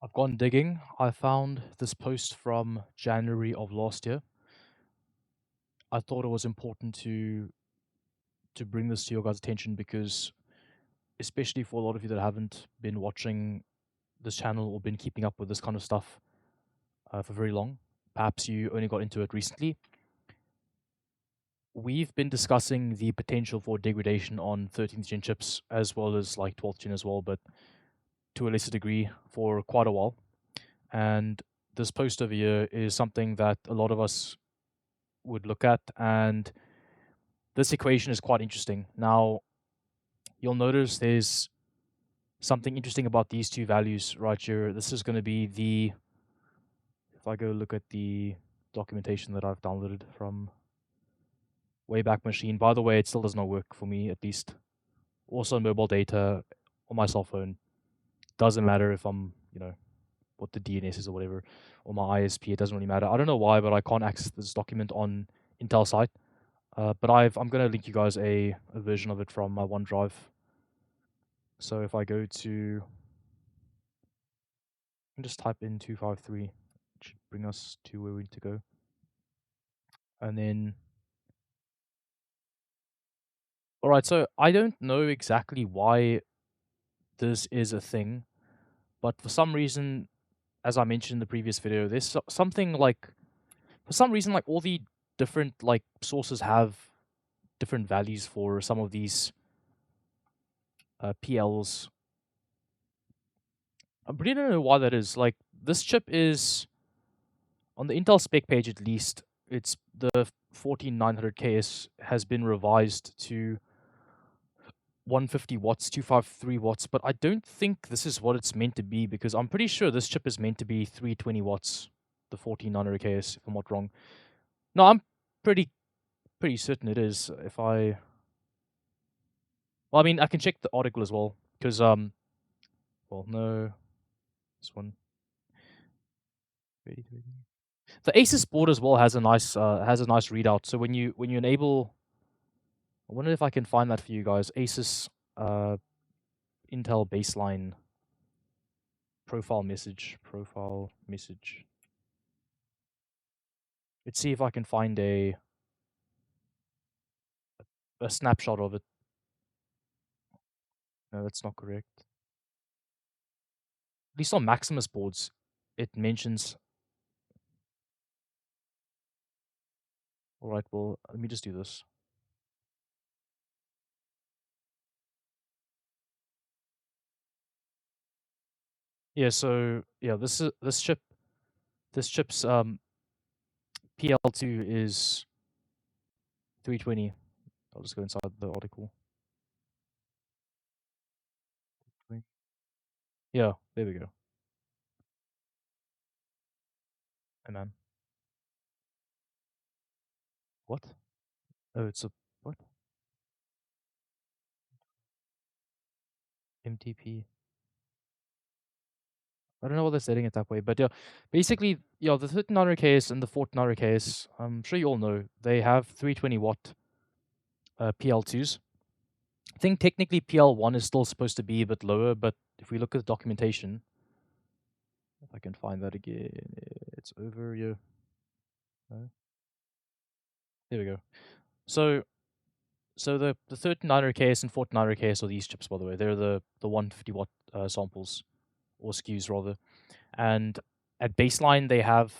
I've gone digging. I found this post from January of last year. I thought it was important to bring this to your guys' attention because, especially for a lot of you that haven't been watching this channel or been keeping up with this kind of stuff for very long, perhaps you only got into it recently. We've been discussing the potential for degradation on 13th gen chips as well as like 12th gen as well, but to a lesser degree for quite a while. And this post over here is something that a lot of us would look at, and this equation is quite interesting. Now, you'll notice there's something interesting about these two values right here. This is going to be the, if I go look at the documentation that I've downloaded from Wayback Machine. By the way, it still does not work for me, at least. Also, mobile data on my cell phone. Doesn't matter if I'm, what the DNS is or whatever, or my ISP, it doesn't really matter. I don't know why, but I can't access this document on Intel site. But I'm going to link you guys a version of it from my OneDrive. So if I go to, just type in 253, it should bring us to where we need to go. And then, all right, so I don't know exactly why this is a thing, but for some reason, as I mentioned in the previous video, there's something like, for some reason, like all the different like sources have different values for some of these PLs. I really don't know why that is. Like, this chip is, on the Intel spec page at least, it's the 14900KS has been revised to 150 watts, 253 watts, but I don't think this is what it's meant to be, because I'm pretty sure this chip is meant to be 320 watts, the 14900KS, if I'm not wrong. No, I'm pretty certain it is. If I, well, I mean, I can check the article as well, because well, no, this one. The Asus board as well has a nice readout. So when you enable, I wonder if I can find that for you guys. Asus Intel baseline profile message. Let's see if I can find a snapshot of it. No, that's not correct. At least on Maximus boards, it mentions. All right, well, let me just do this. Yeah, so yeah, this chip's PL2 is 320. I'll just go inside the article. Yeah, there we go. Hey man. What? Oh, it's a what? MTP. I don't know why they're setting it that way, but yeah, basically, yeah, the 1300KS and the 1400KS, I'm sure you all know, they have 320 watt PL2s. I think technically PL1 is still supposed to be a bit lower, but if we look at the documentation, if I can find that again, it's over here. No? There we go. So the 1300KS and 1400KS are these chips, by the way. They're the 150 watt samples, or SKUs rather. And at baseline, they have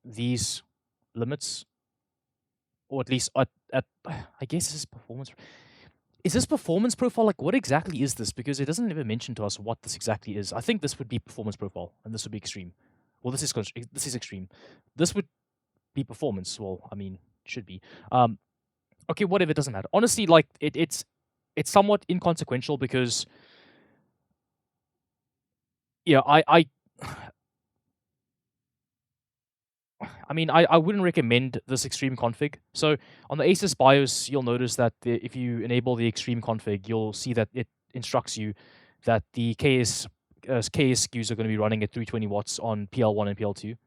these limits, or at least at I guess this is performance. Is this performance profile? Like, what exactly is this? Because it doesn't ever mention to us what this exactly is. I think this would be performance profile, and this would be extreme. Well, this is extreme. This would be performance. Well, I mean, it should be. Okay, whatever. It doesn't matter. Honestly, like it's somewhat inconsequential because, yeah, I mean, I wouldn't recommend this extreme config. So on the Asus BIOS, you'll notice that if you enable the extreme config, you'll see that it instructs you that the KS SKUs are going to be running at 320 watts on PL1 and PL2.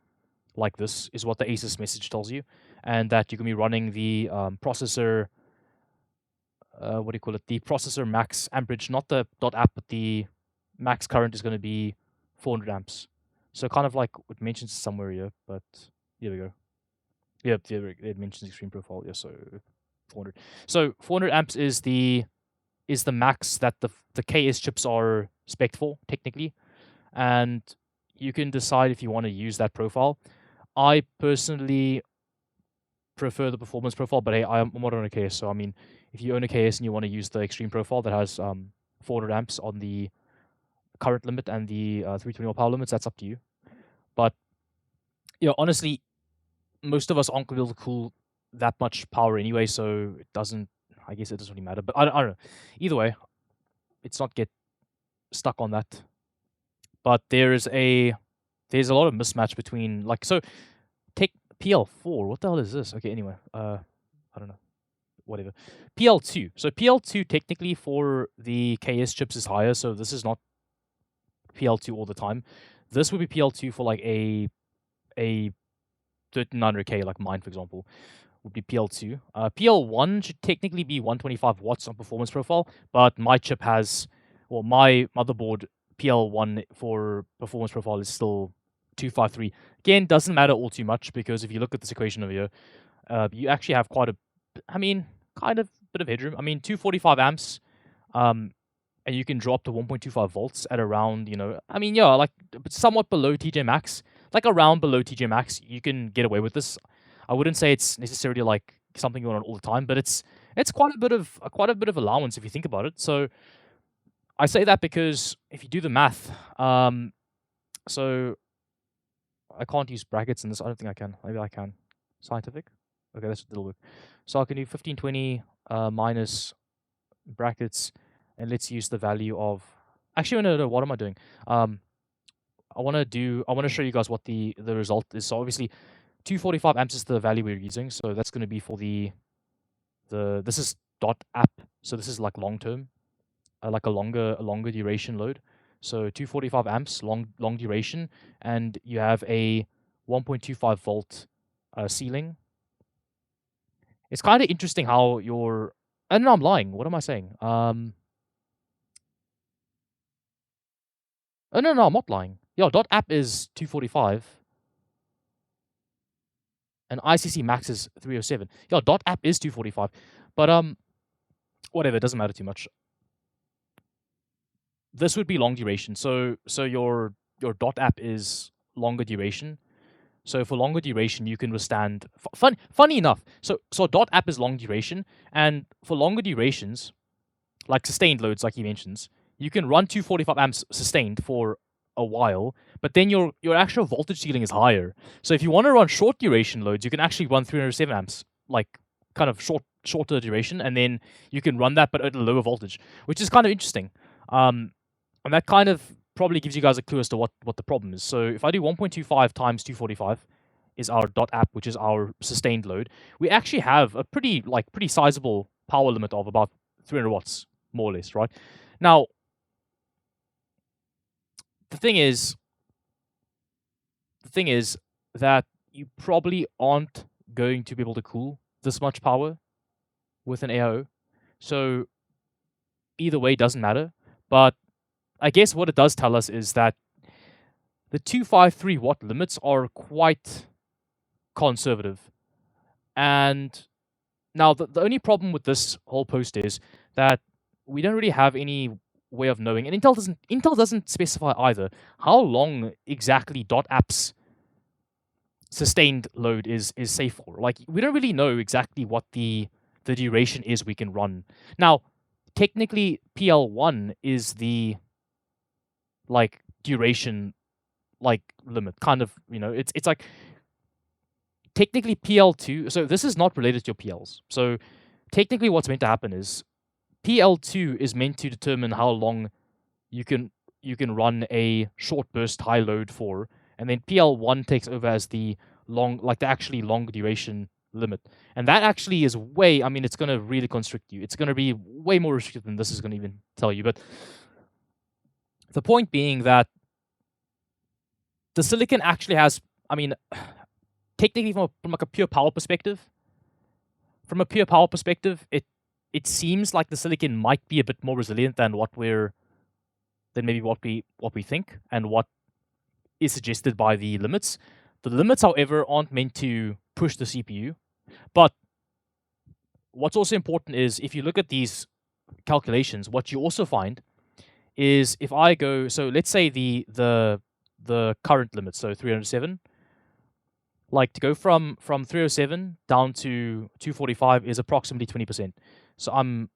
Like this is what the Asus message tells you, and that you can be running the processor. What do you call it? The processor max amperage, not the .app, but the max current is going to be 400 amps. So kind of like it mentions it somewhere here, but here we go. Yep, it mentions extreme profile. Yeah, so 400. So 400 amps is the max that the KS chips are spec'd for technically, and you can decide if you want to use that profile. I personally prefer the performance profile, but hey, I'm not on a KS, so I mean, if you own a KS and you want to use the extreme profile that has 400 amps on the current limit and the 320 watt power limits, that's up to you. But honestly, most of us aren't going to be able to cool that much power anyway, so it doesn't. I guess it doesn't really matter. But I don't know. Either way, let's not get stuck on that. But there's a lot of mismatch between take PL4. What the hell is this? Okay, anyway, I don't know. Whatever. PL2. So PL2 technically for the KS chips is higher, so this is not PL2 all the time. This would be PL2 for like a 3900K, like mine, for example, would be PL2. PL1 should technically be 125 watts on performance profile, but my chip has, well, my motherboard PL1 for performance profile is still 253. Again, doesn't matter all too much because if you look at this equation over here, you actually have quite a, kind of bit of headroom. 245 amps, and you can drop to 1.25 volts at around, like somewhat below TJ Max, like around below TJ Max, you can get away with this. I wouldn't say it's necessarily like something you want all the time, but it's quite a bit of allowance if you think about it. So I say that because if you do the math, so I can't use brackets in this. I don't think I can. Maybe I can. Scientific. Okay, that's a little bit. So I can do 1520 minus brackets, and let's use the value of. Actually, no. What am I doing? I want to show you guys what the result is. So obviously, 245 amps is the value we're using. So that's going to be for the this is dot app. So this is like long term, like a longer duration load. So 245 amps, long duration, and you have a 1.25 volt ceiling. It's kind of interesting how your. I don't know, I'm lying. What am I saying? Oh no, I'm not lying. Yo, dot app is 245. And ICC max is 307. Yo, dot app is 245. But whatever, it doesn't matter too much. This would be long duration. So your dot app is longer duration. So for longer duration, you can withstand. Funny enough, so dot app is long duration, and for longer durations, like sustained loads, like he mentions, you can run 245 amps sustained for a while, but then your actual voltage ceiling is higher. So if you want to run short duration loads, you can actually run 307 amps, like kind of shorter duration, and then you can run that but at a lower voltage, which is kind of interesting. And that kind of probably gives you guys a clue as to what the problem is. So if I do 1.25 times 245 is our dot app, which is our sustained load, we actually have a pretty sizable power limit of about 300 watts, more or less, right? Now, the thing is that you probably aren't going to be able to cool this much power with an AIO. So either way, doesn't matter. But I guess what it does tell us is that the 253 watt limits are quite conservative. And now the only problem with this whole post is that we don't really have any way of knowing, and Intel doesn't specify either how long exactly dot apps sustained load is safe for. Like, we don't really know exactly what the duration is we can run. Now, technically PL1 is the duration limit, kind of, it's like technically PL2. So this is not related to your PLs. So technically what's meant to happen is PL2 is meant to determine how long you can run a short burst high load for, and then PL1 takes over as the actually long duration limit. And that actually is way, it's going to really constrict you. It's going to be way more restrictive than this is going to even tell you. But the point being that the silicon actually has, technically from a pure power perspective, it seems like the silicon might be a bit more resilient than maybe what we think, and what is suggested by the limits. The limits, however, aren't meant to push the CPU. But what's also important is if you look at these calculations, what you also find is if I go, so let's say the current limit, so 307, like to go from 307 down to 245 is approximately 20%. So I'm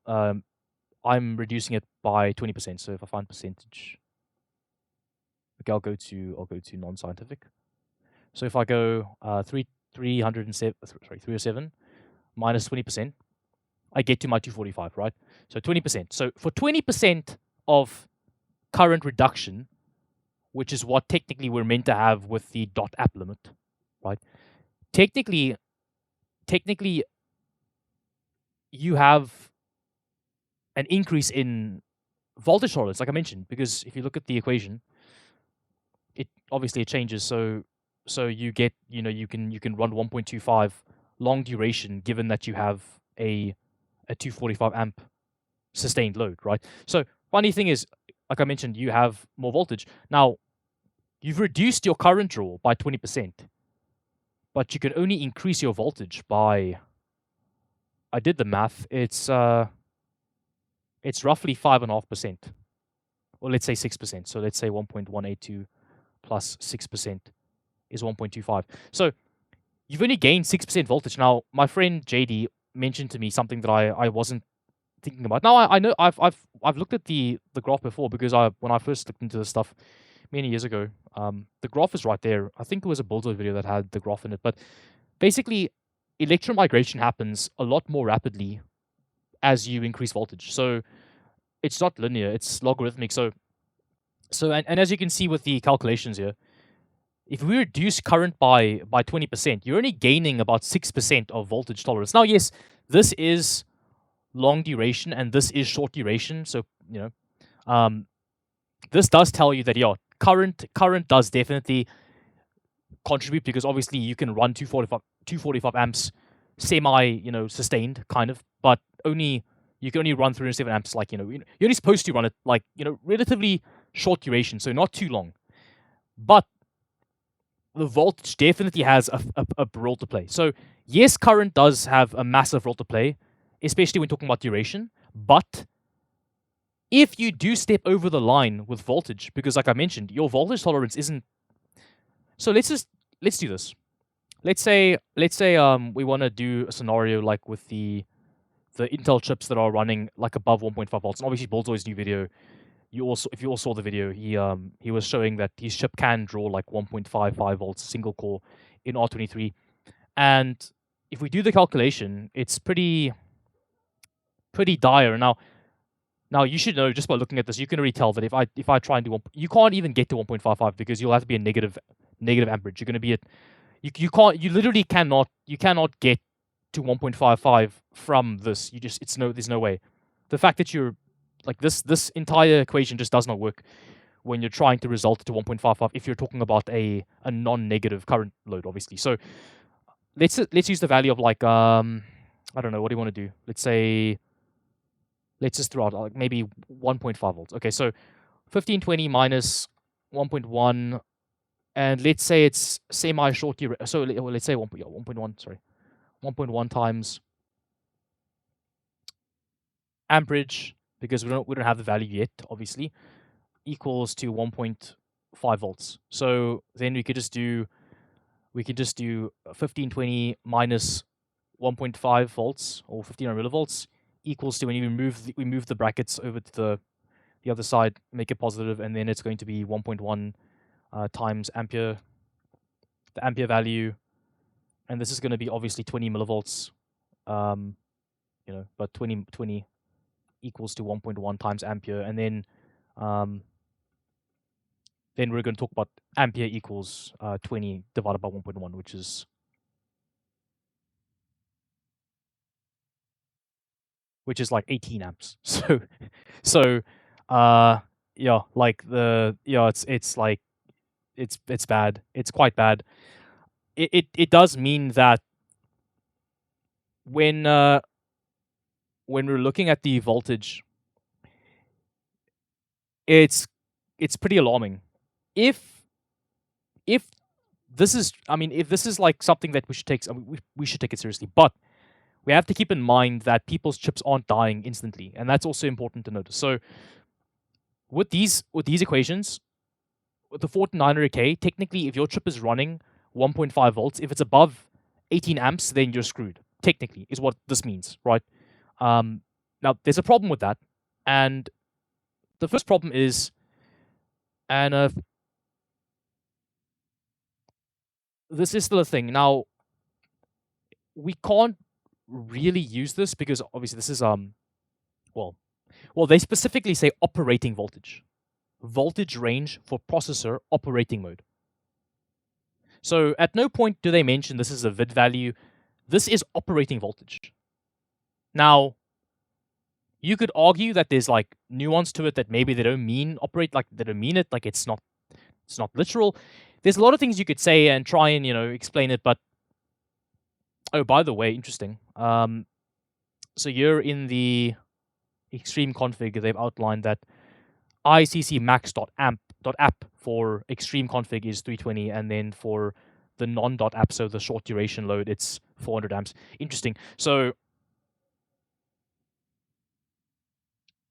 reducing it by 20%. So if I find percentage, okay, I'll go to non-scientific. So if I go 307 minus 20%, I get to my 245, right? So 20%. So for 20% of current reduction, which is what technically we're meant to have with the dot app limit, right? Technically, you have an increase in voltage tolerance, like I mentioned, because if you look at the equation, it obviously it changes. So you get, you can run 1.25 long duration, given that you have a 245 amp sustained load, right? So funny thing is, like I mentioned, you have more voltage. Now, you've reduced your current draw by 20%, but you can only increase your voltage by, I did the math, it's roughly 5.5%, or let's say 6%. So let's say 1.182 plus 6% is 1.25. So you've only gained 6% voltage. Now, my friend JD mentioned to me something that I wasn't thinking about. Now I know I've looked at the graph before, because when I first looked into this stuff many years ago, the graph is right there. I think it was a Bulldozer video that had the graph in it. But basically, electromigration happens a lot more rapidly as you increase voltage. So it's not linear, it's logarithmic. So and as you can see with the calculations here, if we reduce current by 20%, you're only gaining about 6% of voltage tolerance. Now, yes, this is long duration and this is short duration. So, this does tell you that, yeah, current does definitely contribute, because obviously you can run 245 amps semi, sustained kind of, but you can only run 307 amps, like, you're only supposed to run it like, relatively short duration, so not too long. But the voltage definitely has a role to play. So yes, current does have a massive role to play, especially when talking about duration. But if you do step over the line with voltage, because like I mentioned, your voltage tolerance isn't. So let's do this. Let's say we want to do a scenario like with the Intel chips that are running like above 1.5 volts. And obviously, Bulldoze's new video, if you all saw the video, he was showing that his chip can draw like 1.55 volts single core in R23. And if we do the calculation, it's pretty dire. Now you should know, just by looking at this, you can already tell that if I try and do one, you can't even get to 1.55, because you'll have to be a negative amperage. You're going to be at you literally cannot get to 1.55 from this. There's no way. The fact that you're like this entire equation just does not work when you're trying to result to 1.55 if you're talking about a non-negative current load, obviously. So let's use the value of like I don't know, what do you want to do? Let's just throw out like maybe 1.5 volts. Okay, so 1520 minus 1.1, and let's say it's semi-short duration. So let's say 1.1, sorry. 1.1 times amperage, because we don't have the value yet, obviously, equals to 1.5 volts. So then we can just do 1520 minus 1.5 volts, or 1500 millivolts, equals to, when you move the brackets over to the other side, make it positive, and then it's going to be 1.1 times ampere, the ampere value, and this is going to be obviously 20 millivolts, but 20 equals to 1.1 times ampere, and then we're going to talk about ampere equals 20 divided by 1.1, which is like 18 amps. So yeah, like it's like it's bad. It's quite bad. It does mean that when we're looking at the voltage, it's pretty alarming. If if this is, I mean, if this is like something that we should take, I mean, we should take it seriously. But we have to keep in mind that people's chips aren't dying instantly, and that's also important to notice. So with these equations, with the 4900K, technically, if your chip is running 1.5 volts, if it's above 18 amps, then you're screwed. Technically, is what this means, right? Now, there's a problem with that, and the first problem is, and this is still a thing. Now, we can't really use this because obviously this is well, they specifically say operating voltage range for processor operating mode. So at no point do they mention this is a vid value. This is operating voltage. Now, you could argue that there's like nuance to it, that maybe they don't mean operate, like they don't mean it, like it's not literal. There's a lot of things you could say and try and, explain it, but oh, by the way, interesting. So you're in the extreme config, they've outlined that iccmax.app for extreme config is 320, and then for the non.app, so the short duration load, it's 400 amps. Interesting. So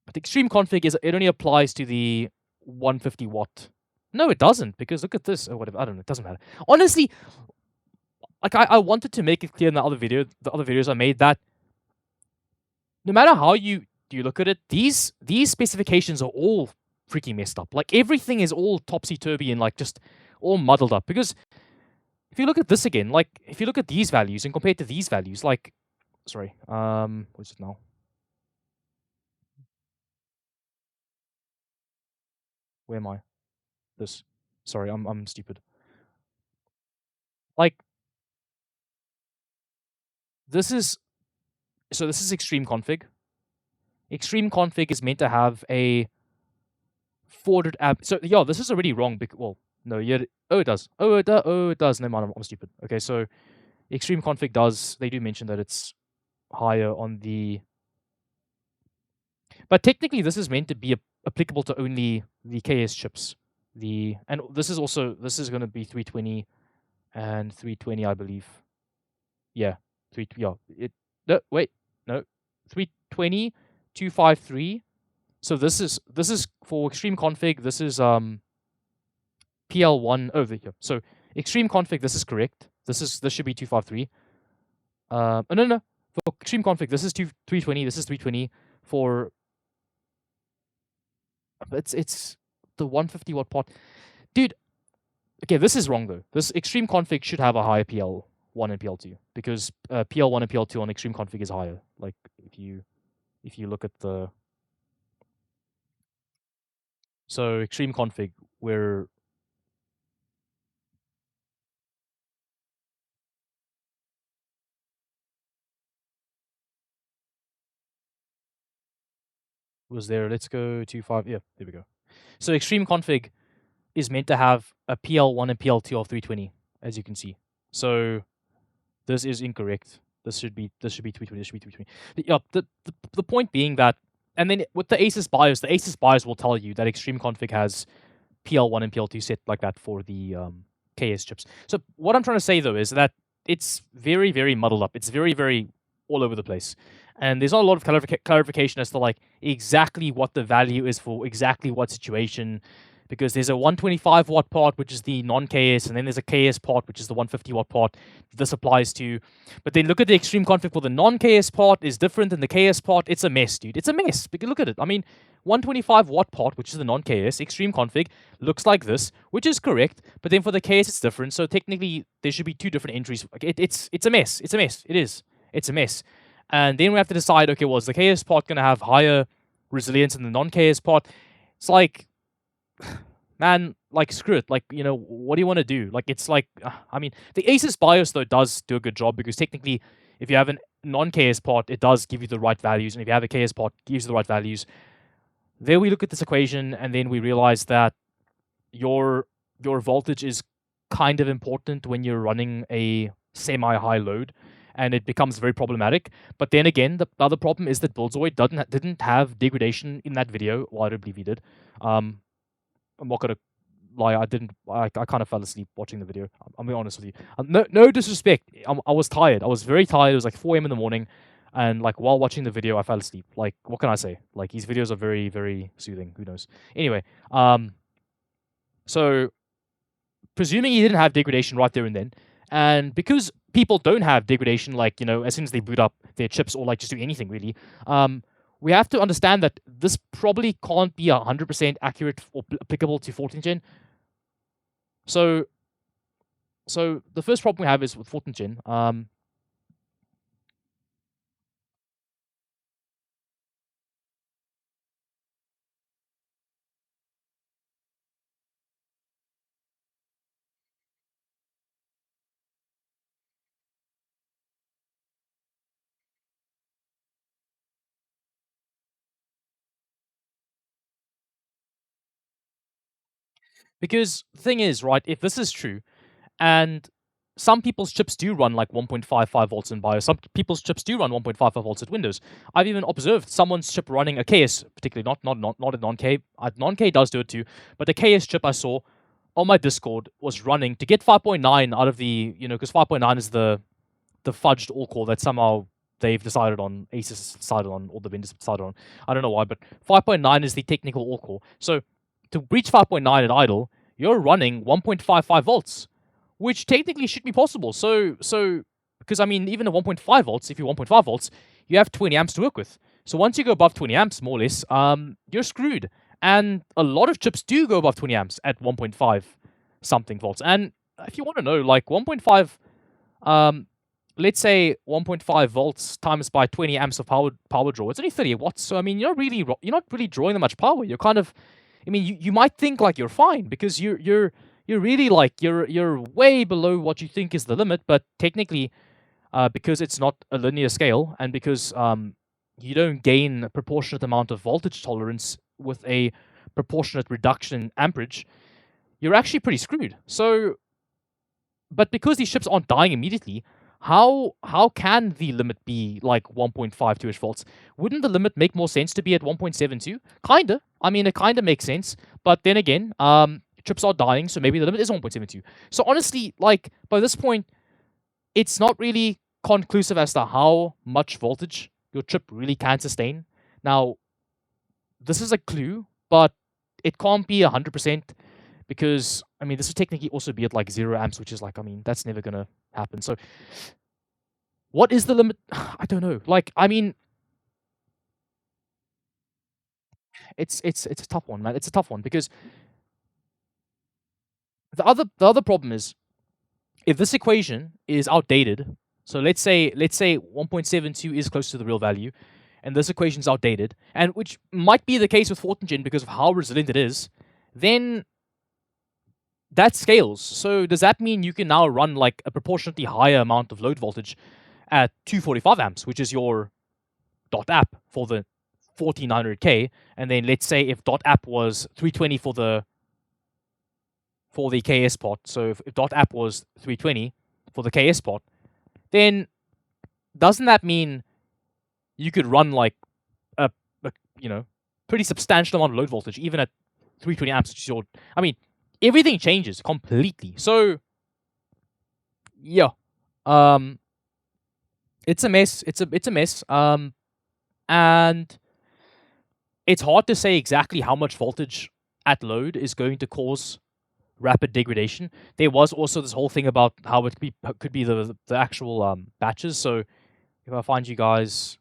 but the extreme config it only applies to the 150 watt. No, it doesn't, because look at this or whatever. I don't know. It doesn't matter. Honestly, like I wanted to make it clear in the other videos I made, that no matter how you look at it, these specifications are all freaking messed up. Like everything is all topsy-turvy and like just all muddled up. Because if you look at this again, like if you look at these values and compare it to these values, like, sorry, what's it now? Where am I? This. Sorry, I'm stupid. Like, this is extreme config. Extreme config is meant to have a 400 amp. So yeah, this is already wrong. Well, no, yeah. Oh, it does. Oh, it does. Never mind. I'm stupid. Okay, so extreme config does. They do mention that it's higher on the. But technically, this is meant to be applicable to only the KS chips. And this is going to be 320 and 320, I believe. Yeah, no, wait, no, 320, 253. So this is for extreme config. This is PL1 over here. So extreme config, this is correct. This should be 253. No. For extreme config, this is 320. This is 320 for. It's the 150 watt pot, dude. Okay, this is wrong though. This extreme config should have a higher PL1 and PL2, because PL1 and PL2 on extreme config is higher. Like if you look at the extreme config, where was there? Let's go to 5. Yeah, there we go. So extreme config is meant to have a PL1 and PL2 of 320, as you can see. So this is incorrect. This should be 320. This should be 320. Yeah, the point being that, and then with the ASUS BIOS will tell you that extreme config has PL1 and PL2 set like that for the KS chips. So what I'm trying to say though is that it's very, very muddled up. It's very, very all over the place. And there's not a lot of clarification as to like exactly what the value is for exactly what situation, because there's a 125 watt part, which is the non-KS, and then there's a KS part, which is the 150 watt part this applies to. But then look at the extreme config for the non-KS part is different than the KS part. It's a mess, dude. It's a mess. Because look at it. I mean, 125 watt part, which is the non-KS, extreme config, looks like this, which is correct. But then for the KS, it's different. So technically, there should be two different entries. It's a mess. It's a mess. It is. It's a mess. And then we have to decide, okay, well, is the KS part going to have higher resilience than the non-KS part? It's like, man, like, screw it. Like, what do you want to do? Like, it's like, I mean, the ASUS BIOS, though, does do a good job, because technically, if you have a non-KS part, it does give you the right values. And if you have a KS part, it gives you the right values. There we look at this equation, and then we realize that your voltage is kind of important when you're running a semi-high load, and it becomes very problematic. But then again, the other problem is that Buildzoid didn't have degradation in that video. Well, I don't believe he did. I'm not going to lie. I kind of fell asleep watching the video. I'll be honest with you. No disrespect. I was tired. I was very tired. It was like 4 a.m. in the morning, and like while watching the video, I fell asleep. Like, what can I say? Like, these videos are very, very soothing. Who knows? Anyway, so presuming he didn't have degradation right there and then, and because people don't have degradation, like, as soon as they boot up their chips or like just do anything really, we have to understand that this probably can't be 100% accurate or applicable to 14th gen. So the first problem we have is with 14th gen. Because the thing is, right, if this is true, and some people's chips do run like 1.55 volts in BIOS. Some people's chips do run 1.55 volts at Windows. I've even observed someone's chip running a KS, particularly not a non-K. Non-K does do it too, but the KS chip I saw on my Discord was running to get 5.9 out of the, because 5.9 is the fudged all core that somehow they've decided on, Asus decided on, or the vendors decided on. I don't know why, but 5.9 is the technical all core. So to reach 5.9 at idle, you're running 1.55 volts, which technically should be possible. So because I mean, even at 1.5 volts, if you're 1.5 volts, you have 20 amps to work with. So once you go above 20 amps, more or less, you're screwed. And a lot of chips do go above 20 amps at 1.5 something volts. And if you want to know, like 1.5, let's say 1.5 volts times by 20 amps of power draw, it's only 30 watts. So I mean, you're not really drawing that much power. You're kind of, I mean, you might think like you're fine because you're really like you're way below what you think is the limit, but technically, because it's not a linear scale and because you don't gain a proportionate amount of voltage tolerance with a proportionate reduction in amperage, you're actually pretty screwed. So, but because these chips aren't dying immediately, how can the limit be like 1.52ish volts? Wouldn't the limit make more sense to be at 1.72? Kinda. I mean, it kinda makes sense. But then again, chips are dying, so maybe the limit is 1.72. So honestly, like, by this point, it's not really conclusive as to how much voltage your chip really can sustain. Now, this is a clue, but it can't be 100% because, I mean, this would technically also be at like 0 amps, which is like, I mean, that's never gonna happen. So what is the limit? I don't know. Like, I mean, it's a tough one, man. It's a tough one because the other problem is if this equation is outdated. So let's say 1.72 is close to the real value, and this equation is outdated, and which might be the case with 14th gen because of how resilient it is. Then that scales. So does that mean you can now run like a proportionately higher amount of load voltage at 245 amps, which is your dot app for the 14900K, and then let's say if dot app was 320 for the KS pot, so if dot app was 320 for the KS pot, then doesn't that mean you could run like a pretty substantial amount of load voltage even at 320 amps, which is your, I mean, everything changes completely. So yeah, it's a mess. It's a mess. And it's hard to say exactly how much voltage at load is going to cause rapid degradation. There was also this whole thing about how it could be the actual batches. So if I find you guys,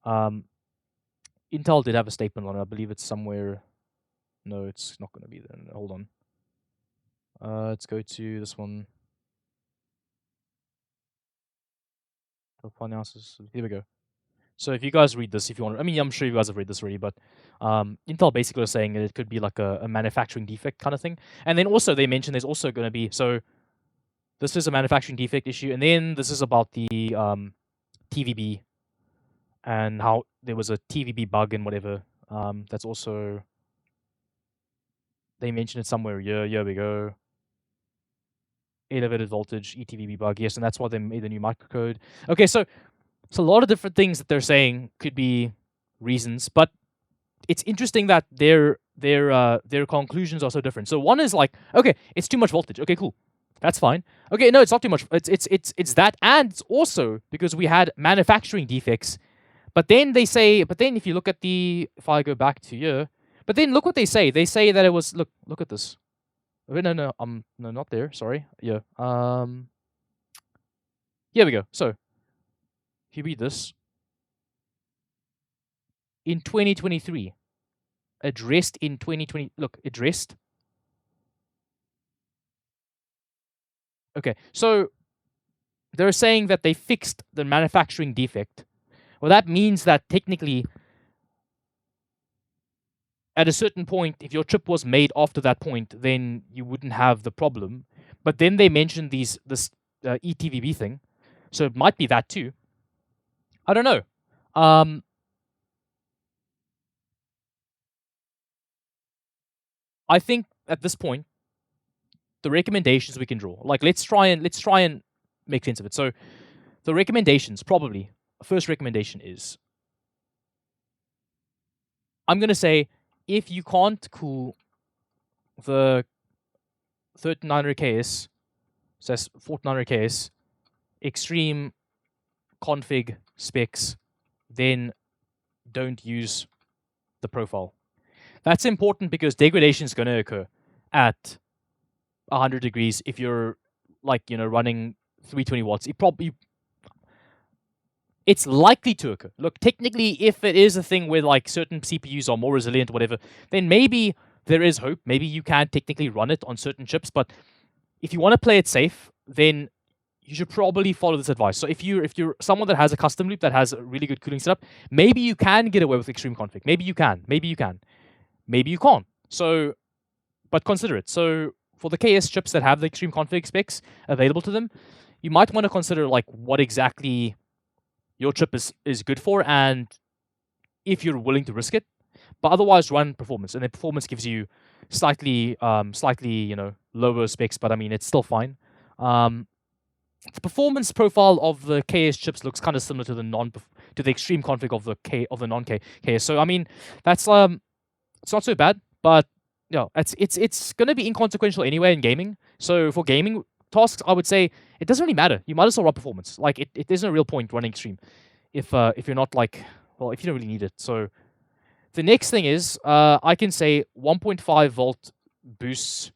Intel did have a statement on it. I believe it's somewhere. No, it's not going to be there. Hold on. Let's go to this one. Finances. Here we go. So if you guys read this, if you want, I mean, I'm sure you guys have read this already, but Intel basically was saying that it could be like a manufacturing defect kind of thing. And then also they mentioned there's also going to be, so this is a manufacturing defect issue, and then this is about the TVB and how there was a TVB bug and whatever. That's also, they mentioned it somewhere. Here we go. Elevated voltage ETVB bug, yes, and that's why they made the new microcode. Okay, so it's a lot of different things that they're saying could be reasons, but it's interesting that their conclusions are so different. So one is like, okay, it's too much voltage. Okay, cool, that's fine. Okay, no, it's not too much. It's that, and it's also because we had manufacturing defects. But then they say, but then if you look at if I go back to here, but then look what they say. They say that it was look at this. Wait, no, no, not there. Sorry. Yeah. Here we go. So if you read this in 2023, addressed in 2020. Look, addressed. Okay, so they're saying that they fixed the manufacturing defect. Well, that means that technically, at a certain point, if your chip was made after that point, then you wouldn't have the problem. But then they mentioned this ETVB thing, so it might be that too. I don't know. I think at this point, the recommendations we can draw, like let's try and make sense of it. So the recommendations, probably first recommendation is, I'm gonna say, if you can't cool the 3900KS, so that's 4900KS, extreme config specs, then don't use the profile. That's important because degradation is going to occur at 100 degrees if you're running 320 watts. It's likely to occur. Look, technically, if it is a thing where like certain CPUs are more resilient or whatever, then maybe there is hope. Maybe you can technically run it on certain chips, but if you want to play it safe, then you should probably follow this advice. So if you're someone that has a custom loop that has a really good cooling setup, maybe you can get away with extreme config. Maybe you can. Maybe you can. Maybe you can't. So, but consider it. So for the KS chips that have the extreme config specs available to them, you might want to consider like what exactly your chip is good for, and if you're willing to risk it. But otherwise, run performance, and then performance gives you slightly lower specs, but I mean it's still fine. The performance profile of the KS chips looks kind of similar to the extreme config of the non-KS. So I mean that's it's not so bad, but it's going to be inconsequential anyway in gaming. So for gaming tasks, I would say it doesn't really matter. You might as well run performance. Like there's no real point running extreme if you're not if you don't really need it. So the next thing is I can say 1.5 volt boosts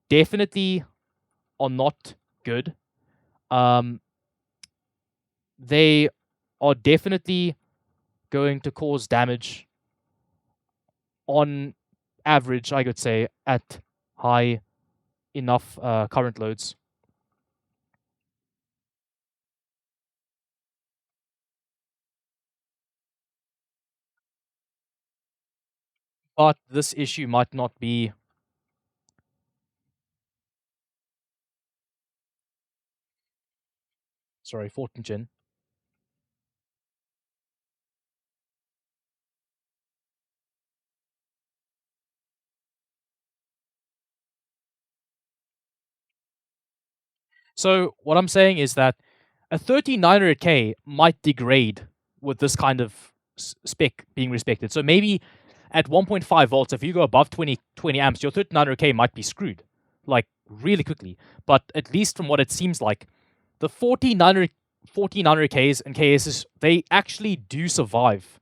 definitely are not good. They are definitely going to cause damage on average, I could say, at high enough current loads. But this issue might not be sorry, 14th gen. So what I'm saying is that a 13900K might degrade with this kind of spec being respected. So maybe at 1.5 volts, if you go above 20 amps, your 13900K might be screwed, like really quickly. But at least from what it seems like, the 1400Ks and KSs, they actually do survive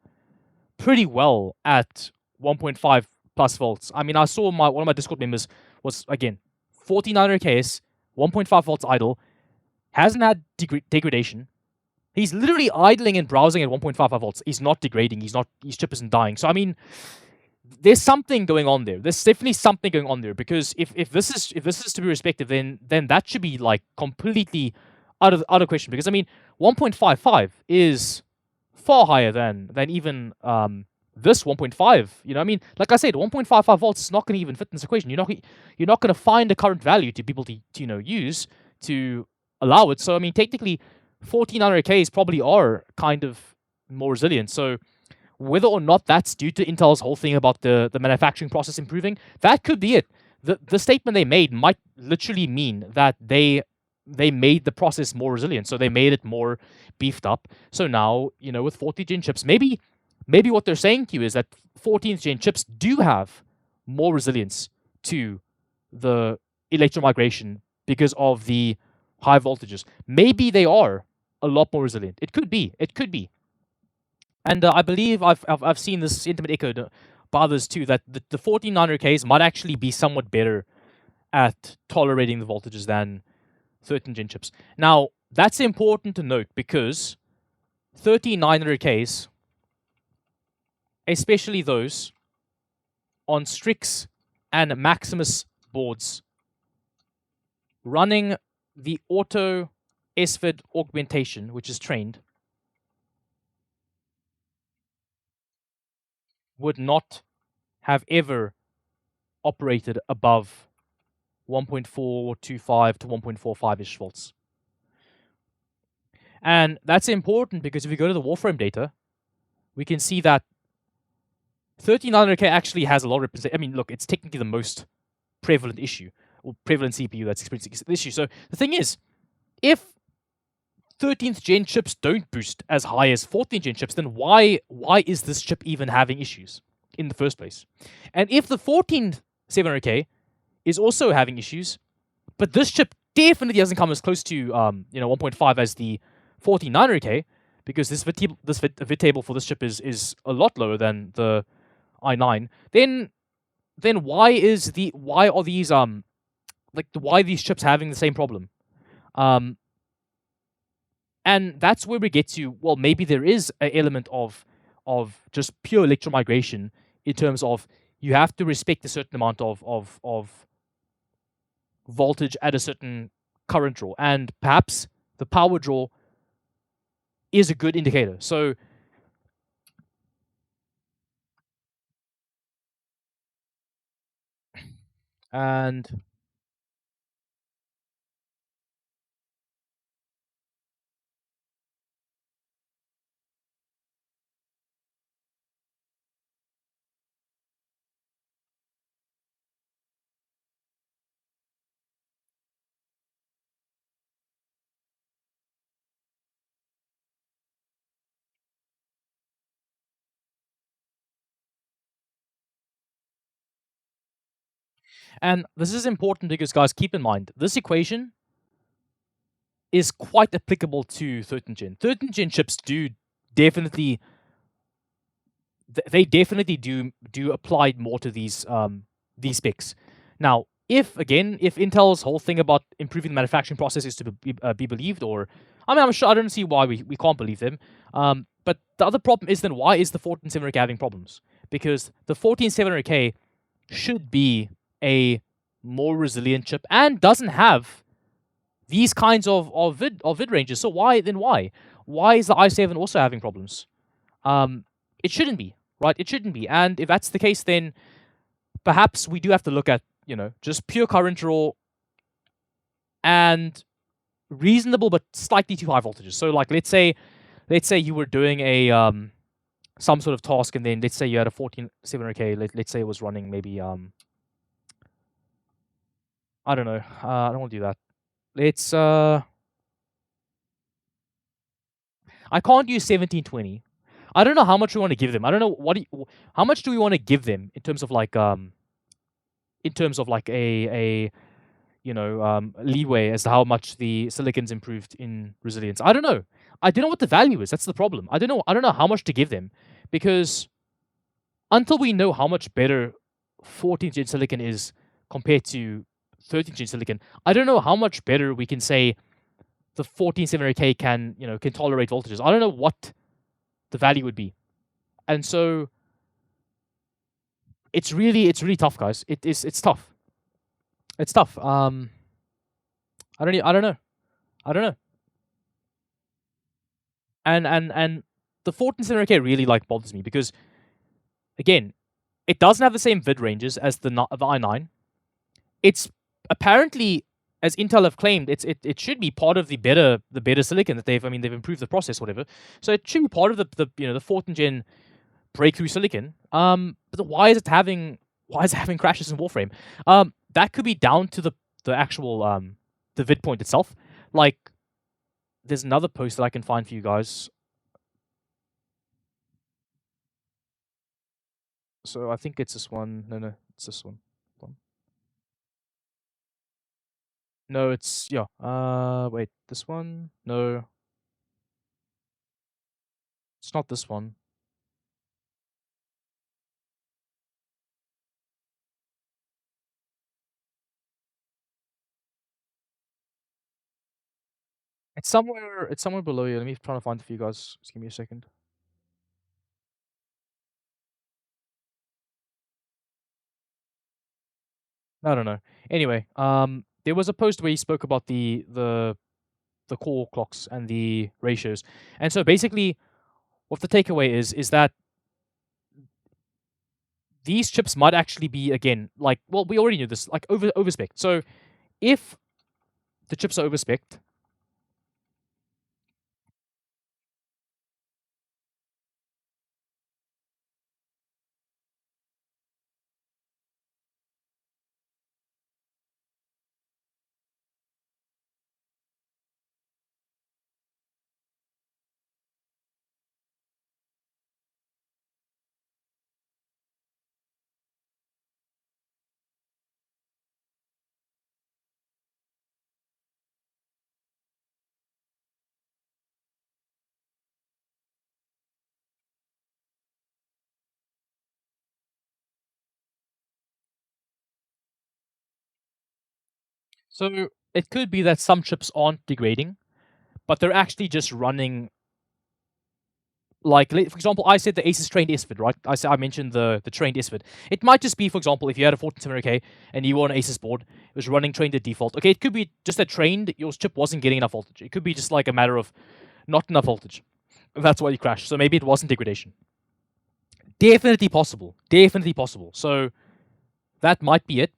pretty well at 1.5 plus volts. I mean, I saw one of my Discord members was, again, 1400Ks, 1.5 volts idle, hasn't had degradation. He's literally idling and browsing at 1.55 volts. He's not degrading. His chip isn't dying. So I mean, there's something going on there. There's definitely something going on there, because if this is to be respected, then that should be like completely out of question. Because I mean, 1.55 is far higher than even this 1.5. You know, I mean, like I said, 1.55 volts is not going to even fit in this equation. You're not going to find a current value to people to use to allow it. So I mean, technically, 1400Ks probably are kind of more resilient. So whether or not that's due to Intel's whole thing about the manufacturing process improving, that could be it. The statement they made might literally mean that they made the process more resilient. So they made it more beefed up. So now, with 40 gen chips, maybe maybe what they're saying to you is that 14th gen chips do have more resilience to the electromigration because of the high voltages. Maybe they are a lot more resilient. It could be. It could be. And I believe I've seen this sentiment echoed by others too, that the 14900Ks might actually be somewhat better at tolerating the voltages than 13 gen chips. Now, that's important to note because 13900Ks, especially those on Strix and Maximus boards running the auto SVID augmentation, which is trained, would not have ever operated above 1.425 to 1.45-ish volts. And that's important because if we go to the Warframe data, we can see that 13900K actually has a lot of representation. I mean, look, it's technically the most prevalent issue, or prevalent CPU that's experiencing this issue. So the thing is, if 13th gen chips don't boost as high as 14th gen chips, then why is this chip even having issues in the first place? And if the 14700K is also having issues, but this chip definitely doesn't come as close to 1.5 as the 14900K, because this vid table for this chip is a lot lower than the i9, then why are these chips having the same problem? And that's where we get to, well, maybe there is an element of just pure electromigration in terms of you have to respect a certain amount of voltage at a certain current draw, and perhaps the power draw is a good indicator. So and this is important because, guys, keep in mind, this equation is quite applicable to 13th gen. 13th gen chips do definitely do apply more to these specs. Now, if Intel's whole thing about improving the manufacturing process is to be believed, or I'm sure I don't see why we can't believe them. But the other problem is, then why is the 14700K having problems? Because the 14700K should be a more resilient chip and doesn't have these kinds of vid ranges. So why is the i7 also having problems? It shouldn't be, right? It shouldn't be. And if that's the case, then perhaps we do have to look at, just pure current draw and reasonable but slightly too high voltages. So like let's say you were doing a some sort of task, and then let's say you had a 14700K, let's say it was running maybe I don't know. I don't want to do that. Let's I can't use 1720. I don't know how much we want to give them. I don't know how much do we want to give them in terms of like a leeway as to how much the silicon's improved in resilience. I don't know. I don't know what the value is. That's the problem. I don't know how much to give them, because until we know how much better 14th gen silicon is compared to 13th gen silicon, I don't know how much better we can say the 14700K can tolerate voltages. I don't know what the value would be, and so it's really tough, guys. It's tough. It's tough. I don't know. And the 14700K really bothers me because, again, it doesn't have the same vid ranges as the i9. It's apparently, as Intel have claimed, it should be part of the better silicon that they've improved the process, whatever. So it should be part of the 14th gen breakthrough silicon. But why is it having crashes in Warframe? That could be down to the actual the vid point itself. Like, there's another post that I can find for you guys. So I think it's this one. No, it's this one. Hold on. No, it's yeah. Wait, this one? No, it's not this one. It's somewhere. It's somewhere below you. Let me try to find it for you guys. Just give me a second. No. Anyway, there was a post where he spoke about the core clocks and the ratios, and so basically, what the takeaway is that these chips might actually be again like well we already knew this like overspec. So if the chips are overspec, so it could be that some chips aren't degrading, but they're actually just running. Like for example, I said the Asus trained SFID, right? I mentioned the trained SFID. It might just be, for example, if you had a 14700K and you were on an Asus board, it was running trained at default. Okay, it could be just that trained your chip wasn't getting enough voltage. It could be just like a matter of not enough voltage. That's why you crashed. So maybe it wasn't degradation. Definitely possible. Definitely possible. So that might be it.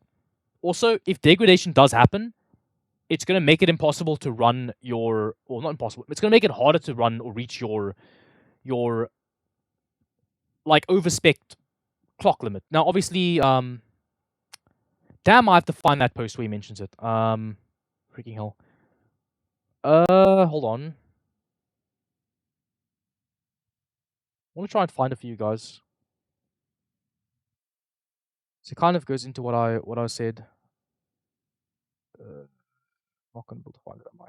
Also, if degradation does happen, it's going to make it impossible to run your, or not impossible. It's going to make it harder to run or reach your like overspec clock limit. Now, obviously, damn, I have to find that post where he mentions it. Freaking hell. Hold on. I want to try and find it for you guys. So it kind of goes into what I said. Not gonna be able to find it, am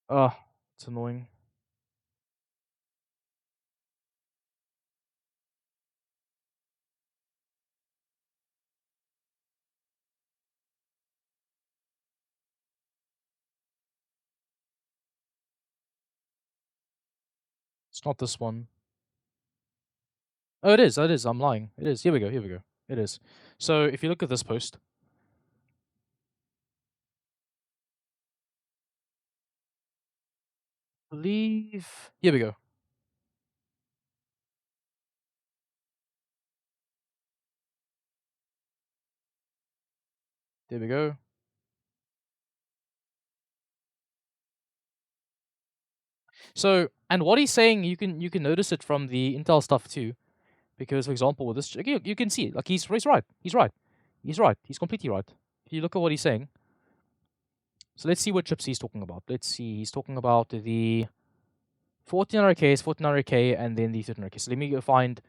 I? It's annoying. It's not this one. Oh, it is. It is. I'm lying. It is. Here we go. Here we go. It is. So if you look at this post, I believe. Here we go. There we go. So, and what he's saying, you can notice it from the Intel stuff too, because for example with this, you can see like he's right. He's right. He's right. He's completely right. If you look at what he's saying. So let's see what chips he's talking about. Let's see. He's talking about the 1400Ks, 1400K, and then the 1300K. So let me go find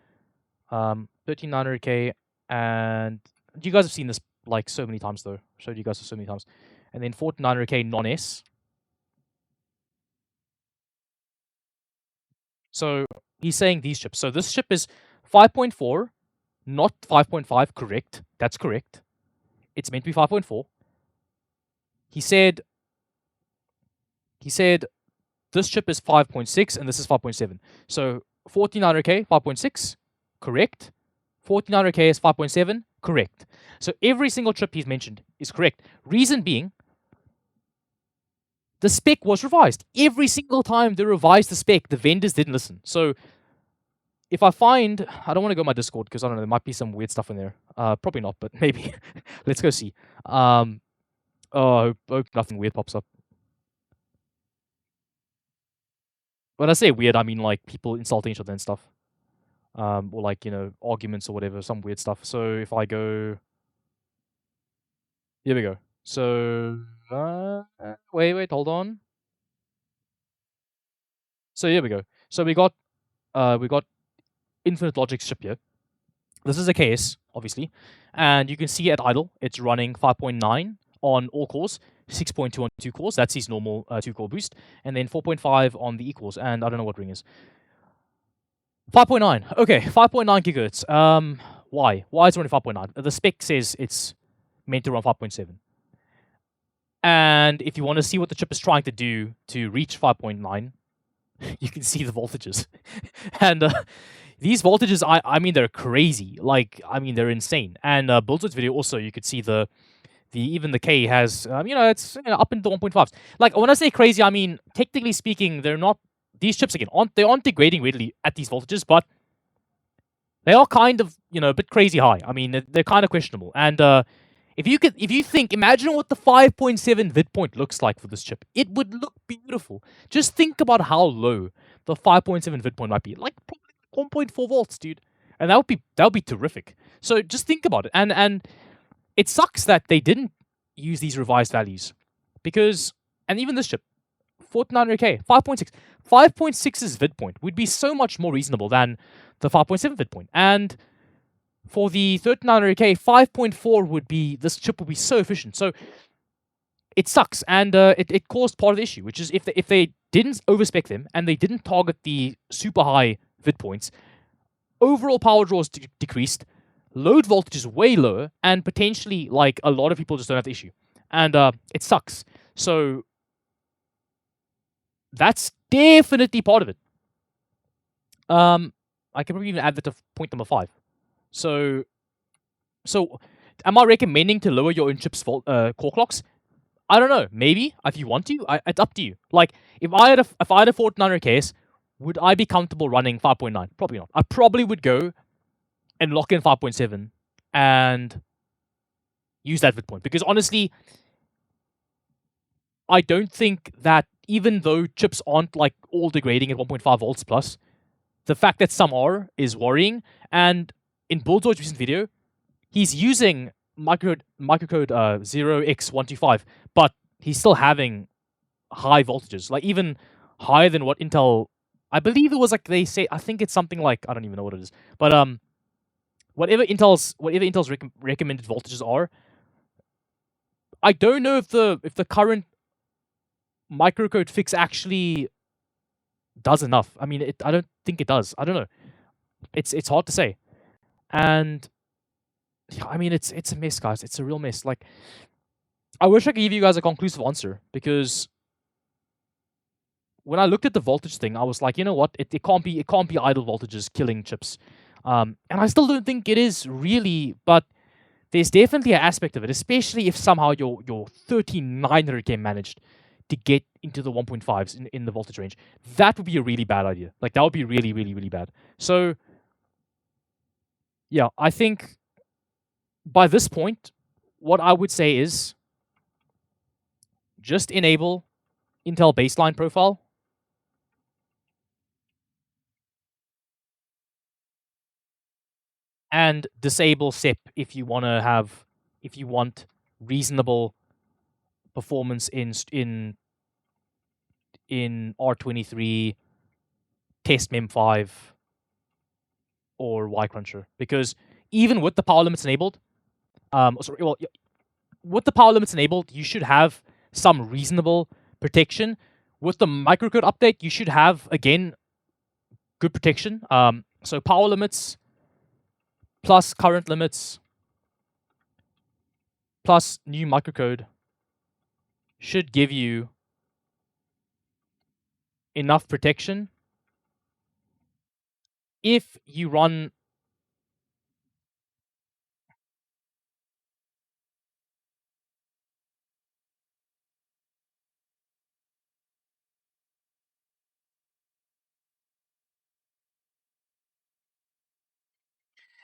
13900K, and you guys have seen this like so many times though. Showed you guys so many times, and then 14900K non-S. So he's saying these chips. So this chip is 5.4, not 5.5. Correct. That's correct. It's meant to be 5.4. He said this chip is 5.6 and this is 5.7. So 1400K 5.6, correct. 1400K is 5.7, correct. So every single chip he's mentioned is correct. Reason being, the spec was revised. Every single time they revised the spec, the vendors didn't listen. So if I find, I don't want to go on my Discord because I don't know, there might be some weird stuff in there. Probably not, but maybe. Let's go see. Oh, I hope nothing weird pops up. When I say weird, I mean like people insulting each other and stuff. Or like, arguments or whatever, some weird stuff. So if I go, here we go. So wait, hold on. So here we go. So we got infinite logic chip here. This is a case, obviously, and you can see at idle it's running 5.9 on all cores, 6.2 on 2 cores. That's his normal 2-core boost, and then 4.5 on the E cores. And I don't know what ring is. 5.9. Okay, 5.9 gigahertz. Why? Why is it running 5.9? The spec says it's meant to run 5.7. And if you want to see what the chip is trying to do to reach 5.9, you can see the voltages. And these voltages, I mean, they're crazy. Like, I mean, they're insane. And Bullswood's video also, you could see even the K has, it's up into 1.5s. Like, when I say crazy, I mean, technically speaking, they're not, these chips, again, they aren't degrading readily at these voltages, but they are kind of, a bit crazy high. I mean, they're kind of questionable. And if you think, imagine what the 5.7 vidpoint looks like for this chip. It would look beautiful. Just think about how low the 5.7 vidpoint might be. Like probably 1.4 volts, dude. And that would be terrific. So just think about it. And it sucks that they didn't use these revised values. Because, and even this chip, 4900K, 5.6. 5.6's vidpoint would be so much more reasonable than the 5.7 vidpoint. And for the 3900K, 5.4 would be, this chip would be so efficient. So it sucks, and it caused part of the issue, which is if they didn't overspec them and they didn't target the super high vid points, overall power draws decreased, load voltage is way lower, and potentially like a lot of people just don't have the issue, and it sucks. So that's definitely part of it. I can probably even add that to point number 5. So am I recommending to lower your in-chips core clocks? I don't know. Maybe if you want to, it's up to you. Like if I had a 4900 case, would I be comfortable running 5.9? Probably not. I probably would go and lock in 5.7 and use that vidpoint, because honestly, I don't think that even though chips aren't like all degrading at 1.5 volts plus, the fact that some are is worrying. And in Bulldoge's recent video, he's using microcode 0x125, but he's still having high voltages, like even higher than what Intel, I believe it was like they say, I think it's something like, I don't even know what it is, but whatever Intel's recommended voltages are, I don't know if the current microcode fix actually does enough. I mean, I don't think it does. I don't know. It's hard to say. And I mean, it's a mess, guys. It's a real mess. Like, I wish I could give you guys a conclusive answer, because when I looked at the voltage thing, I was like, you know what? It can't be idle voltages killing chips. And I still don't think it is really, but there's definitely an aspect of it, especially if somehow your 3900K managed to get into the 1.5s in the voltage range. That would be a really bad idea. Like, that would be really, really, really bad. So, yeah, I think by this point, what I would say is just enable Intel baseline profile. And disable SEP if you want reasonable performance in R23, test mem5, or Y-Cruncher. Because even with the power limits enabled, with the power limits enabled, you should have some reasonable protection. With the microcode update, you should have, again, good protection. So power limits plus current limits plus new microcode should give you enough protection if you run.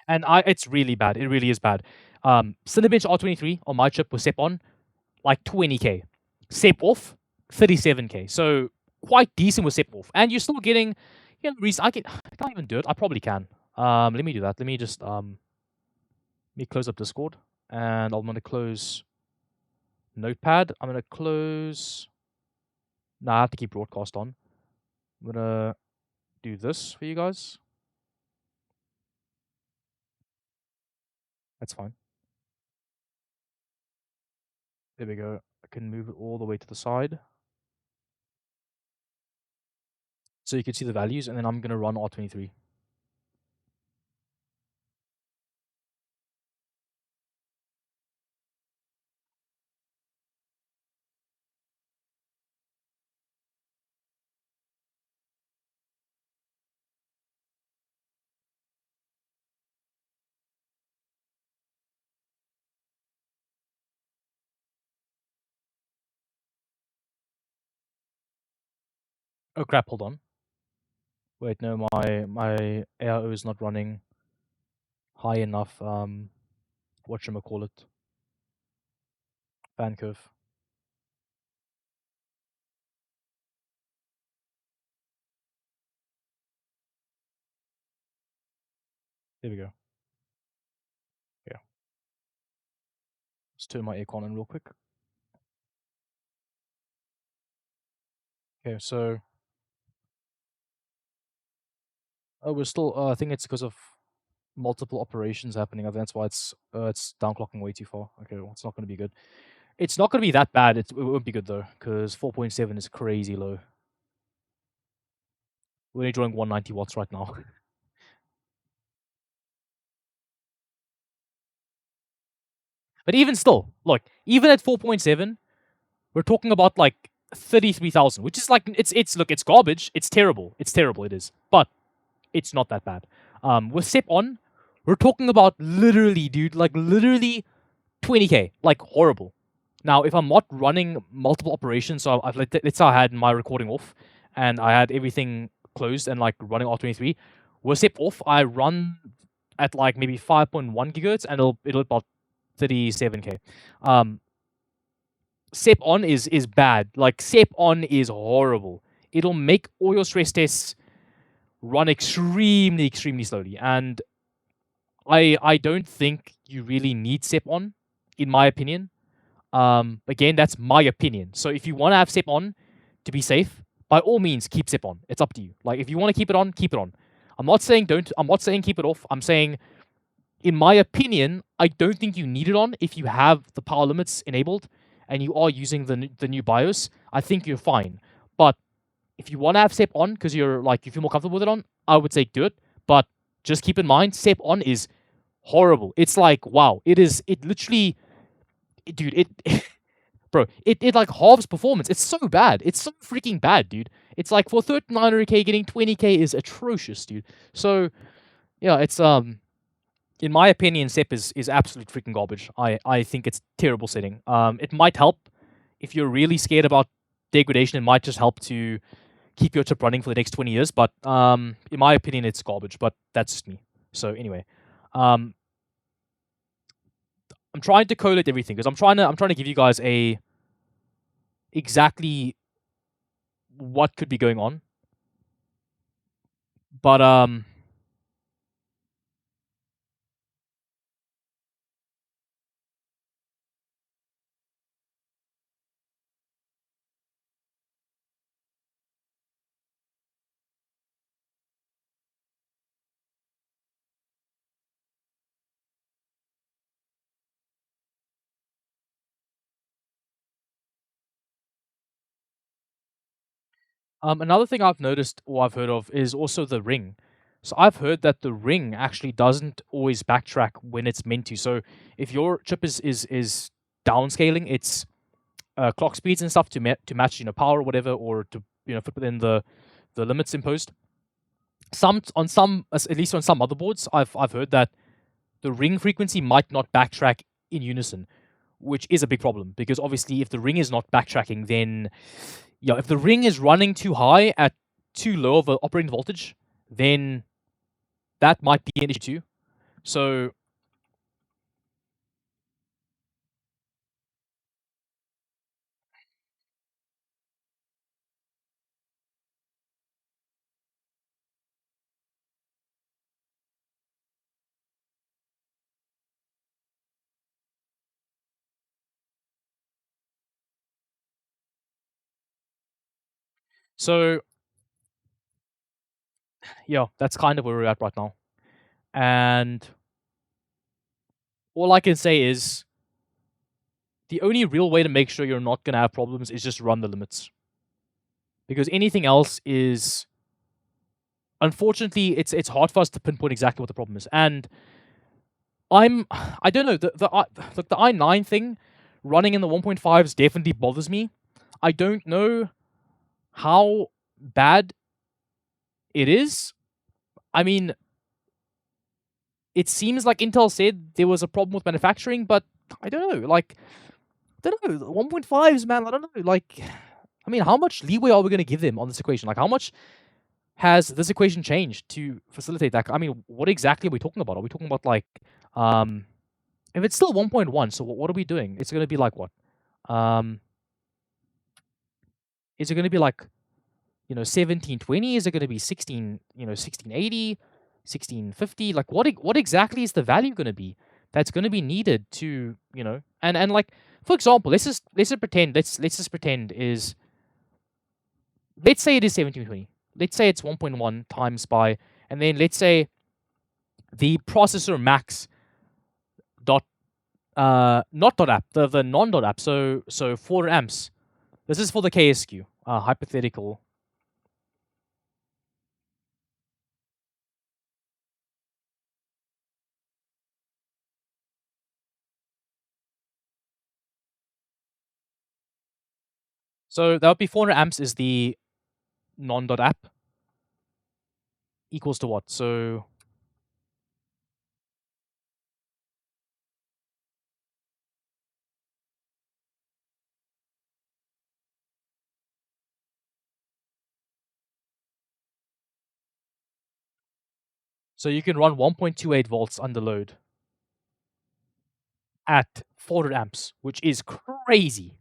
And it's really bad. It really is bad. Cinebench R23 on my chip was SEP on like 20K. SEP off 37K. So quite decent with SEP off. And you're still getting, I can't even do it. I probably can. Let me do that. Let me just let me close up Discord, and I'm gonna close Notepad. I'm gonna close. Nah, I have to keep broadcast on. I'm gonna do this for you guys. That's fine. There we go. I can move it all the way to the side. So you can see the values, and then I'm gonna run R23. Oh crap, hold on. Wait, no, my AIO is not running high enough. Whatchamacallit? Fan curve. There we go. Yeah. Let's turn my aircon on real quick. Okay, so we're still. I think it's because of multiple operations happening. I think that's why it's downclocking way too far. Okay, well, it's not going to be good. It's not going to be that bad. It won't be good though, because 4.7 is crazy low. We're only drawing 190 watts right now. But even still, look, even at 4.7, we're talking about like 33,000, which is like it's look, it's garbage. It's terrible. It's terrible. It is, but it's not that bad. With SEP on, we're talking about literally, dude, like literally 20k, like horrible. Now, if I'm not running multiple operations, so let's say I had my recording off and I had everything closed and like running R23, with SEP off, I run at like maybe 5.1 gigahertz and it'll about 37k. SEP on is bad. Like SEP on is horrible. It'll make all your stress tests run extremely slowly, and I don't think you really need SEP on, in my opinion. Again, that's my opinion. So if you want to have SEP on to be safe, by all means keep SEP on. It's up to you. Like if you want to keep it on, keep it on. I'm not saying don't. I'm not saying keep it off. I'm saying, in my opinion, I don't think you need it on if you have the power limits enabled and you are using the new BIOS. I think you're fine. But if you want to have SEP on because you're like you feel more comfortable with it on, I would say do it. But just keep in mind, SEP on is horrible. It's like wow, it is. It literally, dude. It bro, it like halves performance. It's so bad. It's so freaking bad, dude. It's like for 3900k getting 20k is atrocious, dude. So yeah, it's in my opinion, SEP is absolute freaking garbage. I think it's terrible setting. It might help if you're really scared about degradation. It might just help to keep your chip running for the next 20 years. But in my opinion, it's garbage. But that's just me. So anyway, um, I'm trying to collate everything because I'm trying to give you guys a exactly what could be going on. But another thing I've noticed or I've heard of is also the ring. So I've heard that the ring actually doesn't always backtrack when it's meant to. So if your chip is downscaling its clock speeds and stuff to match power or whatever, or to fit within the limits imposed. At least on some motherboards, I've heard that the ring frequency might not backtrack in unison, which is a big problem because obviously if the ring is not backtracking, then if the ring is running too high at too low of an operating voltage, then that might be an issue too. So So yeah, that's kind of where we're at right now. And all I can say is the only real way to make sure you're not going to have problems is just run the limits. Because anything else is, unfortunately, it's hard for us to pinpoint exactly what the problem is. And I don't know, the i9 thing running in the 1.5s definitely bothers me. I don't know how bad it is. I mean, it seems like Intel said there was a problem with manufacturing, but I don't know. Like, I don't know. 1.5s, man. I don't know. Like, I mean, how much leeway are we going to give them on this equation? Like, how much has this equation changed to facilitate that? I mean, what exactly are we talking about? Are we talking about like, if it's still 1.1, so what are we doing? It's going to be like what? Is it going to be like, 1720? Is it going to be 1680, 1650? Like, what exactly is the value going to be that's going to be needed to, and like, for example, let's just pretend, let's just pretend is, let's say it is 1720. Let's say it's 1.1 times by, and then let's say the processor max dot not dot app, the non dot app, so 4 amps. This is for the KSQ, hypothetical. So that would be 400 amps is the non dot app, equals to what? So you can run 1.28 volts under load at 400 amps, which is crazy.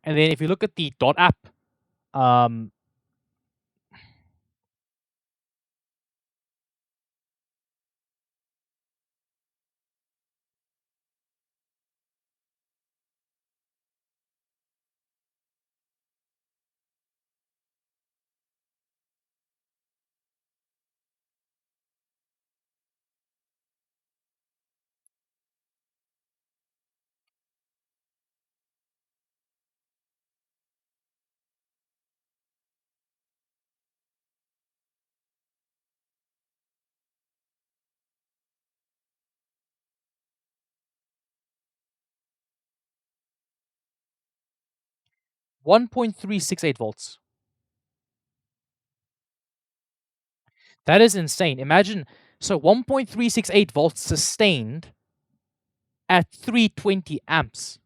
And then if you look at the dot app, um, 1.368 volts. That is insane. Imagine, so 1.368 volts sustained at 320 amps.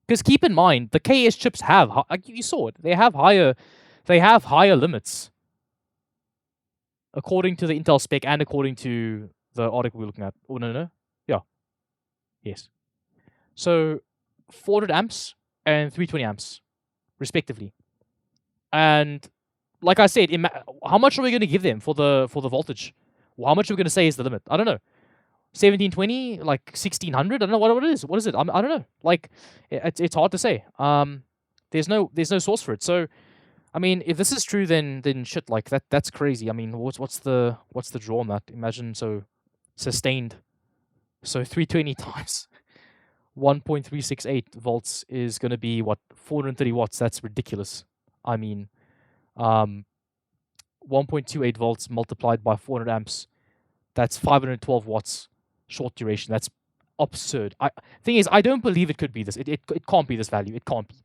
Because keep in mind, the KS chips have, like you saw it, they have higher limits according to the Intel spec and according to the article we're looking at. Oh no, yeah, yes. So 400 amps and 320 amps, respectively. And like I said, how much are we going to give them for the voltage? Well, how much are we going to say is the limit? I don't know. 1720, like 1600. I don't know what it is. What is it? I don't know. Like, it's hard to say. There's no source for it. So, I mean, if this is true, then shit, like that's crazy. I mean, what's the draw on that? Imagine, so sustained. So 320 times 1.368 volts is going to be what, 430 watts. That's ridiculous. I mean, 1.28 volts multiplied by 400 amps, that's 512 watts short duration. That's absurd. Thing is, I don't believe it could be this. It can't be this value. It can't be.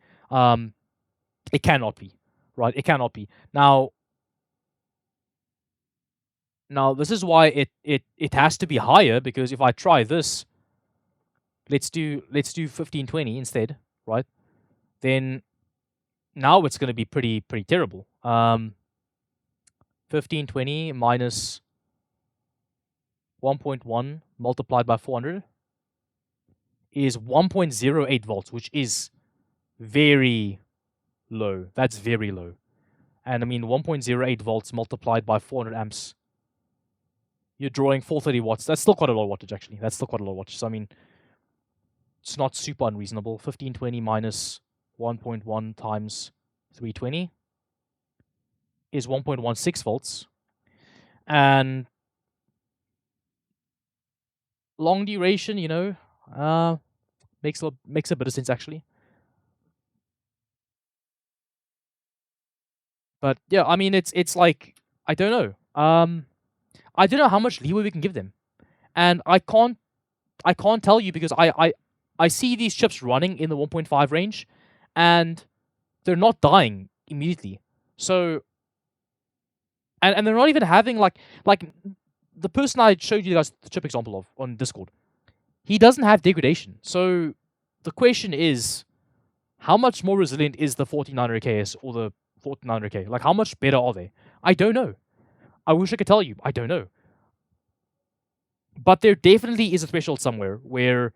It cannot be. Right? It cannot be. Now this is why it has to be higher, because if I try this, let's do 1520 instead, right? Then now it's going to be pretty terrible. 1520 minus 1.1 multiplied by 400 is 1.08 volts, which is very low. That's very low. And I mean, 1.08 volts multiplied by 400 amps, you're drawing 430 watts. That's still quite a lot of wattage, actually. That's still quite a lot of wattage. So, I mean, it's not super unreasonable. 1520 minus 1.1 times 320 is 1.16 volts, and long duration, makes a bit of sense actually. But yeah, I mean, it's like, I don't know. I don't know how much leeway we can give them, and I can't tell you because I see these chips running in the 1.5 range, and they're not dying immediately. So, and they're not even having like the person I showed you guys the chip example of on Discord. He doesn't have degradation. So the question is, how much more resilient is the 4900KS or the 4900K? Like, how much better are they? I don't know. I wish I could tell you. I don't know. But there definitely is a threshold somewhere where,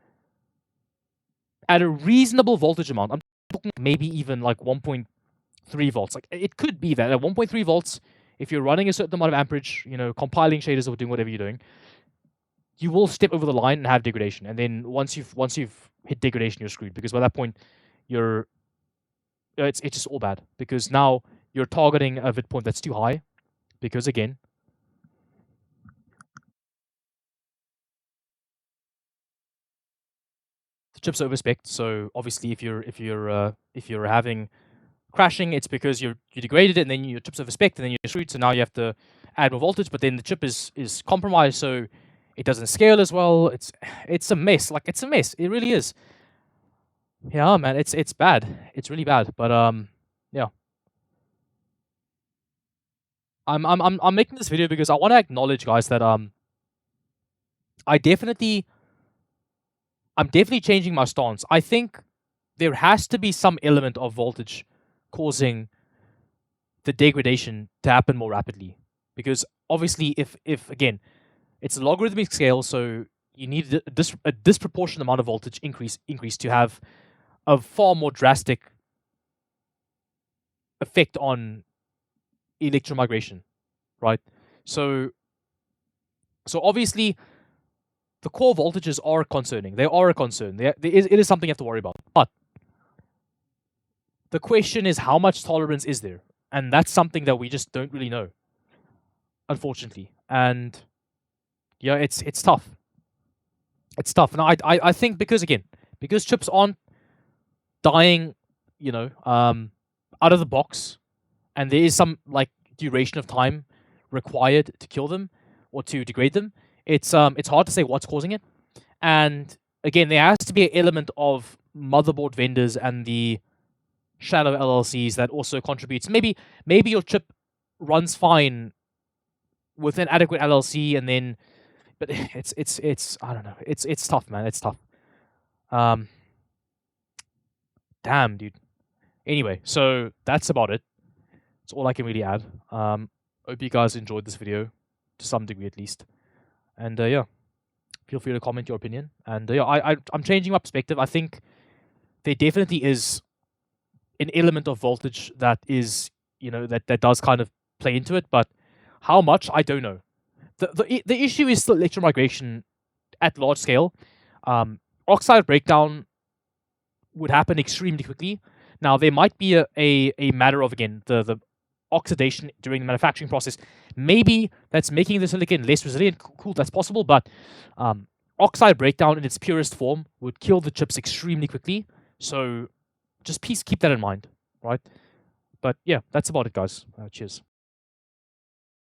at a reasonable voltage amount, I'm talking maybe even like 1.3 volts. Like, it could be that at 1.3 volts, if you're running a certain amount of amperage, compiling shaders or doing whatever you're doing, you will step over the line and have degradation. And then once you've hit degradation, you're screwed, because by that point, it's just all bad, because now you're targeting a vid point that's too high, because again, the chip's overspec. So obviously, if you're having crashing, it's because you degraded it, and then your chip's overspec, and then you're screwed. So now you have to add more voltage, but then the chip is compromised, so it doesn't scale as well. It's a mess. Like, it's a mess. It really is. Yeah, man, it's bad. It's really bad. But yeah. I'm making this video because I want to acknowledge, guys, that I'm definitely changing my stance. I think there has to be some element of voltage causing the degradation to happen more rapidly, because obviously, if again, it's a logarithmic scale, so you need a disproportionate amount of voltage increase to have a far more drastic effect on electromigration, right? So obviously, the core voltages are concerning. They are a concern. It is something you have to worry about. But the question is, how much tolerance is there? And that's something that we just don't really know, unfortunately. And yeah, it's tough. It's tough. And I think because chips aren't dying, out of the box, and there is some like duration of time required to kill them or to degrade them, it's hard to say what's causing it. And again, there has to be an element of motherboard vendors and the shadow LLCs that also contributes. Maybe your chip runs fine with an adequate LLC, and then, but it's I don't know. It's tough, man. It's tough. Damn, dude. Anyway, so that's about it. That's all I can really add. Hope you guys enjoyed this video, to some degree at least. And yeah, feel free to comment your opinion. And yeah, I'm changing my perspective. I think there definitely is an element of voltage that is, that does kind of play into it, but how much, I don't know. The issue is still electromigration at large scale. Oxide breakdown would happen extremely quickly. Now, there might be a matter of, again, the oxidation during the manufacturing process. Maybe that's making the silicon less resilient. Cool, that's possible, but oxide breakdown in its purest form would kill the chips extremely quickly. So just please keep that in mind, right? But yeah, that's about it, guys. Cheers.